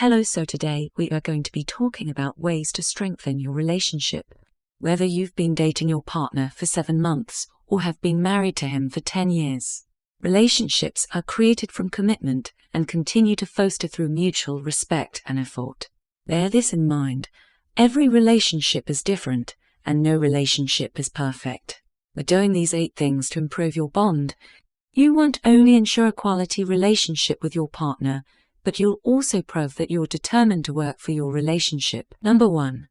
Hello, so today we are going to be talking about ways to strengthen your relationship. Whether you've been dating your partner for 7 months or have been married to him for 10 years, relationships are created from commitment and continue to foster through mutual respect and effort. Bear this in mind. Every relationship is different, and no relationship is perfect. By doing these 8 things to improve your bond, you won't only ensure a quality relationship with your partner, but you'll also prove that you're determined to work for your relationship. Number 1.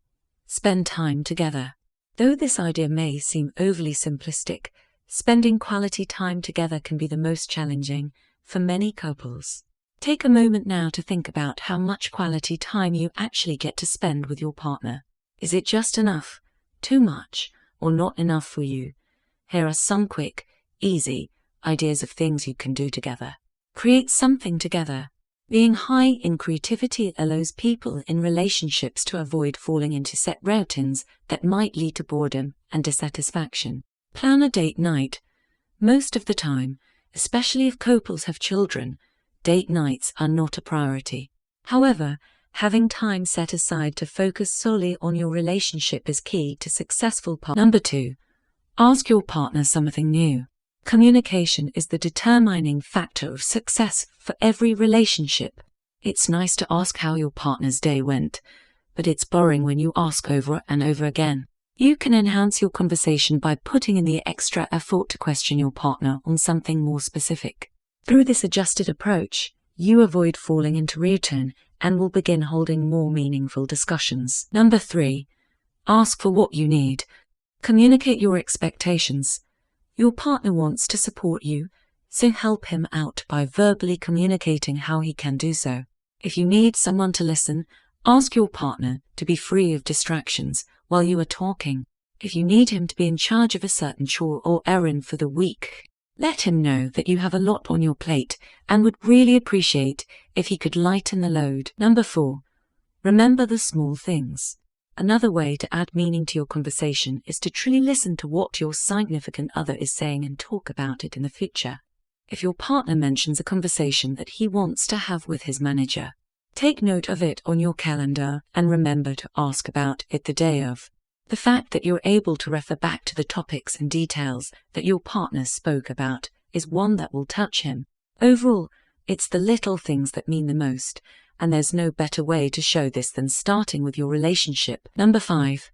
Spend time together. Though this idea may seem overly simplistic, spending quality time together can be the most challenging for many couples. Take a moment now to think about how much quality time you actually get to spend with your partner. Is it just enough, too much, or not enough for you? Here are some quick, easy ideas of things you can do together. Create something together. Being high in creativity allows people in relationships to avoid falling into set routines that might lead to boredom and dissatisfaction. Plan a date night. Most of the time, especially if couples have children, date nights are not a priority. However, having time set aside to focus solely on your relationship is key to successful Number 2. Ask your partner something new. Communication is the determining factor of success for every relationship. It's nice to ask how your partner's day went, but it's boring when you ask over and over again. You can enhance your conversation by putting in the extra effort to question your partner on something more specific. Through this adjusted approach, you avoid falling into routine and will begin holding more meaningful discussions. Number 3. Ask for what you need. Communicate your expectations. Your partner wants to support you, so help him out by verbally communicating how he can do so. If you need someone to listen, ask your partner to be free of distractions while you are talking. If you need him to be in charge of a certain chore or errand for the week, let him know that you have a lot on your plate and would really appreciate if he could lighten the load. Number 4. Remember the small things. Another way to add meaning to your conversation is to truly listen to what your significant other is saying and talk about it in the future. If your partner mentions a conversation that he wants to have with his manager, take note of it on your calendar and remember to ask about it the day of. The fact that you're able to refer back to the topics and details that your partner spoke about is one that will touch him. Overall, it's the little things that mean the most, and there's no better way to show this than starting with your relationship. Number 5.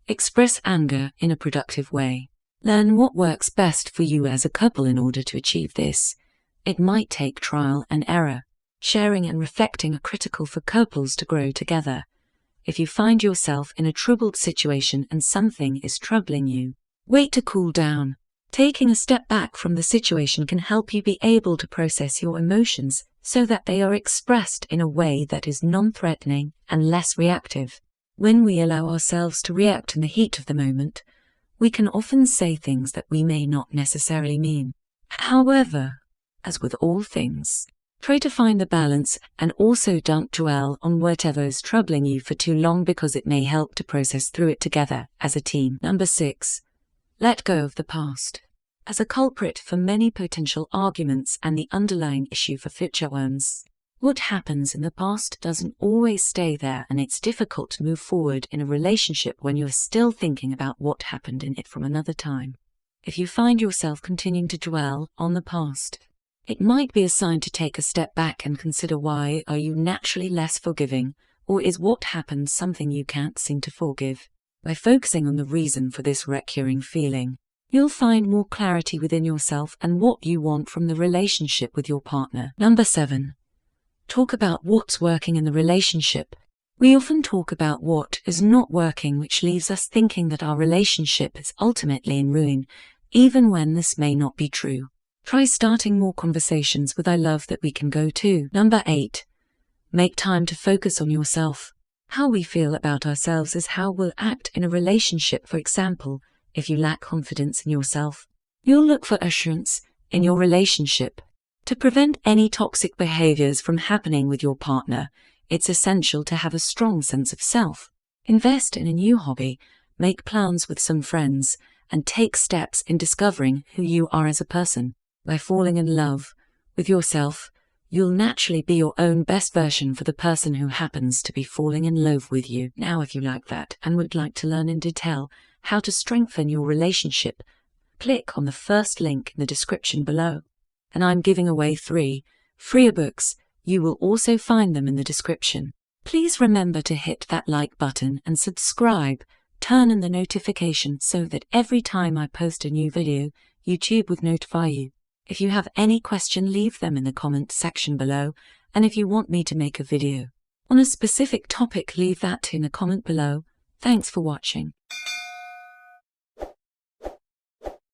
Express anger in a productive way. Learn what works best for you as a couple in order to achieve this. It might take trial and error. Sharing and reflecting are critical for couples to grow together. If you find yourself in a troubled situation and something is troubling you, wait to cool down. Taking a step back from the situation can help you be able to process your emotions so that they are expressed in a way that is non-threatening and less reactive. When we allow ourselves to react in the heat of the moment, we can often say things that we may not necessarily mean. However, as with all things, try to find the balance and also don't dwell on whatever is troubling you for too long because it may help to process through it together as a team. Number 6. Let go of the past. As a culprit for many potential arguments and the underlying issue for future ones, what happens in the past doesn't always stay there, and it's difficult to move forward in a relationship when you're still thinking about what happened in it from another time. If you find yourself continuing to dwell on the past, it might be a sign to take a step back and consider why are you naturally less forgiving, or is what happened something you can't seem to forgive. By focusing on the reason for this recurring feeling, you'll find more clarity within yourself and what you want from the relationship with your partner. Number 7. Talk about what's working in the relationship. We often talk about what is not working, which leaves us thinking that our relationship is ultimately in ruin, even when this may not be true. Try starting more conversations with "I love that we can go to." Number 8. Make time to focus on yourself. How we feel about ourselves is how we'll act in a relationship. For example, if you lack confidence in yourself, you'll look for assurance in your relationship. To prevent any toxic behaviors from happening with your partner, it's essential to have a strong sense of self. Invest in a new hobby, make plans with some friends, and take steps in discovering who you are as a person. By falling in love with yourself, You'll naturally be your own best version for the person who happens to be falling in love with you. Now, if you like that and would like to learn in detail how to strengthen your relationship, click on the first link in the description below. And I'm giving away 3 free ebooks. You will also find them in the description. Please remember to hit that like button and subscribe. Turn on the notification so that every time I post a new video, YouTube would notify you. If you have any question, leave them in the comment section below. And if you want me to make a video on a specific topic, leave that in the comment below. Thanks for watching.